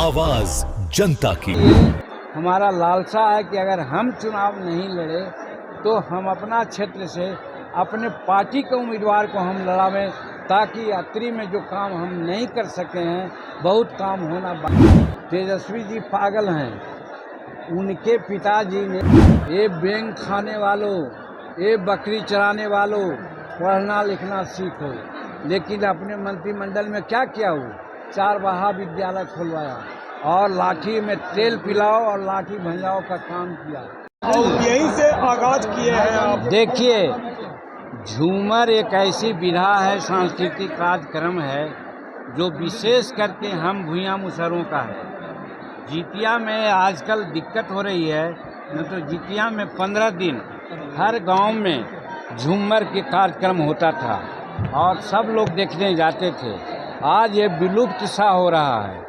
आवाज जनता की। हमारा लालसा है कि अगर हम चुनाव नहीं लड़े तो हम अपना क्षेत्र से अपने पार्टी के उम्मीदवार को हम लड़ावें, ताकि यात्री में जो काम हम नहीं कर सके हैं बहुत काम होना बाकी। तेजस्वी जी पागल हैं। उनके पिताजी ने ये बैंक खाने वालों, ये बकरी चराने वालों पढ़ना लिखना सीखो, लेकिन अपने मंत्रिमंडल में क्या किया हो? 4 महाविद्यालय खुलवाया और लाठी में तेल पिलाओ और लाठी भंजाओ का काम किया। और यहीं से आगाज किए हैं आप। देखिए, झूमर एक ऐसी विधा है, सांस्कृतिक कार्यक्रम है जो विशेष करके हम भूया मुसहरों का है। जितिया में आजकल दिक्कत हो रही है, न तो जितिया में 15 दिन हर गांव में झूमर के कार्यक्रम होता था और सब लोग देखने जाते थे। आज ये विलुप्त सा हो रहा है।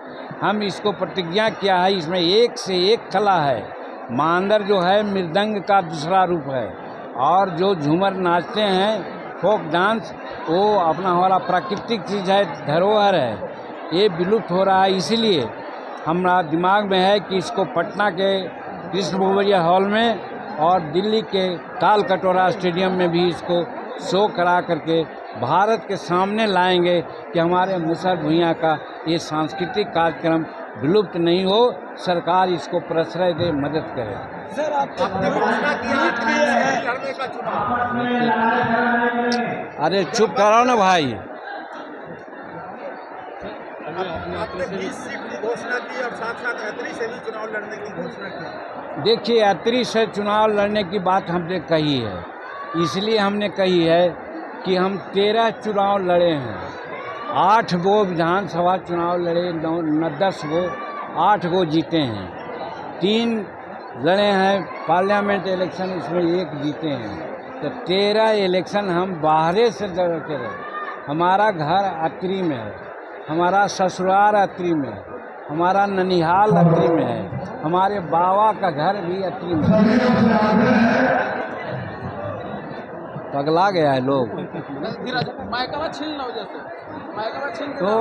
हम इसको प्रतिज्ञा किया है, इसमें एक से एक कला है। मांदर जो है मृदंग का दूसरा रूप है, और जो झूमर नाचते हैं फोक डांस, वो अपना वाला प्राकृतिक चीज़ है, धरोहर है। ये विलुप्त हो रहा है, इसीलिए हमारा दिमाग में है कि इसको पटना के कृष्ण भुवैया हॉल में और दिल्ली के ताल कटोरा स्टेडियम में भी इसको शो करा करके भारत के सामने लाएंगे कि हमारे मुसहर भूइयाँ का ये सांस्कृतिक कार्यक्रम विलुप्त नहीं हो। सरकार इसको प्रश्रय दे, मदद करे। सर, आपने घोषणा किए हैं लड़ने का चुनाव। अरे चुप कराओ ना भाई। आपने 20 सीट की घोषणा की और साथ साथ यात्री से भी चुनाव लड़ने की घोषणा की। देखिए, यात्री से चुनाव लड़ने की बात हमने कही है, इसलिए हमने कही है कि हम 13 चुनाव लड़े हैं। 8 गो विधानसभा चुनाव लड़े, 10 गो, 8 गो जीते हैं। 3 लड़े हैं पार्लियामेंट इलेक्शन, उसमें 1 जीते हैं। तो 13 इलेक्शन हम बाहरे से लड़ते रहे। हमारा घर अत्री में है, हमारा ससुराल अत्री में है, हमारा ननिहाल अत्री में है, हमारे बाबा का घर भी अत्री में है। पगला गया है लोग। तो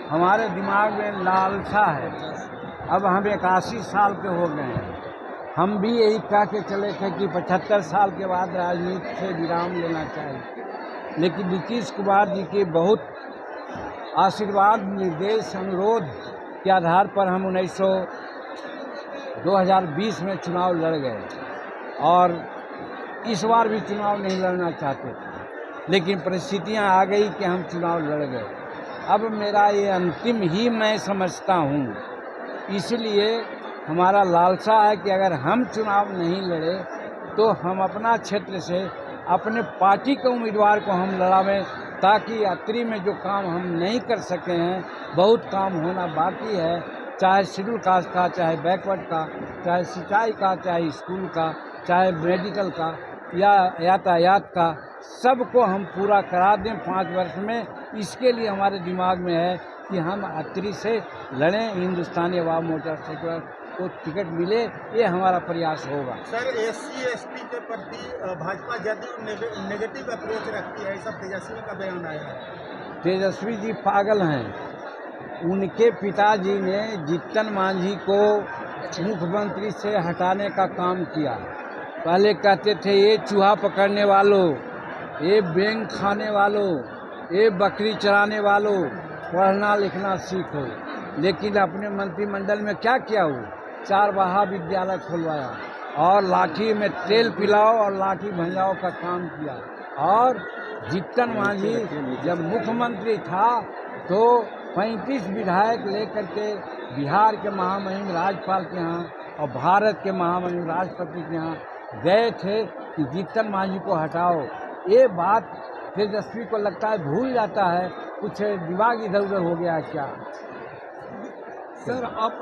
हमारे दिमाग में लालसा है। अब हम 81 साल के हो गए हैं। हम भी यही कह के चले थे कि 75 साल के बाद राजनीति से विराम लेना चाहिए, लेकिन नीतीश कुमार जी के बहुत आशीर्वाद, निर्देश, अनुरोध के आधार पर हम 2020 में चुनाव लड़ गए और इस बार भी चुनाव नहीं लड़ना चाहते थे, लेकिन परिस्थितियां आ गई कि हम चुनाव लड़ गए। अब मेरा ये अंतिम ही मैं समझता हूँ, इसलिए हमारा लालसा है कि अगर हम चुनाव नहीं लड़े तो हम अपना क्षेत्र से अपने पार्टी के उम्मीदवार को हम लड़ावें, ताकि यात्री में जो काम हम नहीं कर सके हैं बहुत काम होना बाकी है। चाहे शेड्यूल कास्ट का, चाहे बैकवर्ड का, चाहे सिंचाई का, चाहे स्कूल का, चाहे मेडिकल का या यातायात का, सबको हम पूरा करा दें 5 वर्ष में। इसके लिए हमारे दिमाग में है कि हम अत्री से लड़ें, हिंदुस्तानी अवाम मोर्चा से को टिकट मिले, ये हमारा प्रयास होगा। सर, SC ST के प्रति भाजपा जदयू नेगेटिव अप्रोच रखती है, सब तेजस्वी का बयान आया है। तेजस्वी जी पागल हैं। उनके पिताजी ने जीतन मांझी को मुख्यमंत्री से हटाने का काम किया। पहले कहते थे ये चूहा पकड़ने वालों, ये बैंक खाने वालों, ये बकरी चराने वालों पढ़ना लिखना सीखो, लेकिन अपने मंत्रिमंडल में क्या किया हो? 4 महाविद्यालय खुलवाया और लाठी में तेल पिलाओ और लाठी भंजाओ का काम किया। और जीतन मांझी जब मुख्यमंत्री था तो 35 विधायक लेकर के बिहार के महामहिम राज्यपाल के यहाँ और भारत के महामहिम राष्ट्रपति के यहाँ गए थे कि जीतन मांझी को हटाओ। ये बात तेजस्वी को लगता है भूल जाता है, कुछ दिमाग इधर उधर हो गया क्या। सर, आप